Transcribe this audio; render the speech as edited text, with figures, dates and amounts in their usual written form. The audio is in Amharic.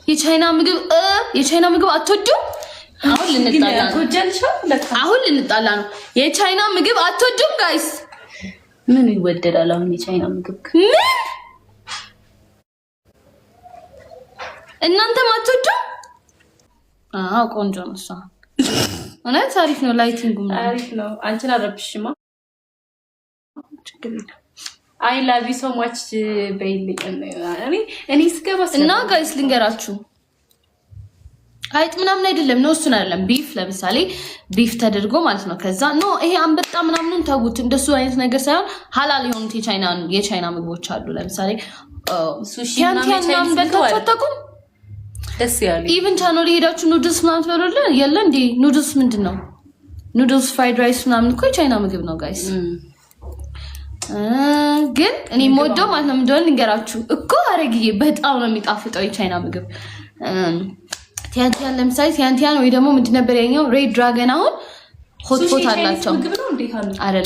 የቻይና ምግብ አትወዱም? አሁን ልንጣላ ነው። የቻይና ምግብ አትወዱም ጋይስ? ምን ይወደዳል አሁን የቻይና ምግብ? ምን እናንተም አትወዱም? ቆንጆ ነው እሷ። እውነት አሪፍ ነው። ላይቲንጉ አሪፍ ነው። አንቺን አረብሽማ። አይ ላቭ ዩ ሶ ማች በይልኝ። እኔ ስገባስ እና ጋይስ ልንገራችሁ አይጥ ምናምን አይደለም ነው እሱን አይደለም ቢፍ ለምሳሌ ቢፍ ተደርጎ ማለት ነው ከዛ ይሄ አንበጣ ምናምኑን ተውት እንደሱ አይነት ነገር ሳይሆን ሐላል የሆኑት የቻይና ምግቦች አሉ ለምሳሌ ሱሺ ምናምን በልታችሁ ደስ ያለ ኢቭን ቻናል ሄዳችሁ ኑድልስ ምናምን ትበሉልን የለ እንዴ ኑድልስ ምንድነው ኑድልስ ፍራይድ ራይስ ምናምን እኮ የቻይና ምግብ ነው ጋይስ ግን እኔ ሞዶ ማለት ነው እንደሆነ ልንገራችሁ እኮ አረግዬ በጣም ነው የሚጣፍጠው የቻይና ምግብ ቲያንቲያን ለምሳሌ ቲያንቲያን ወይ ደግሞ ምንድን ነበር ያኛው ሬድ ድራገን አሁን ሆት ፖት አላቸው ምግብ ነው እንዴ? አይደለም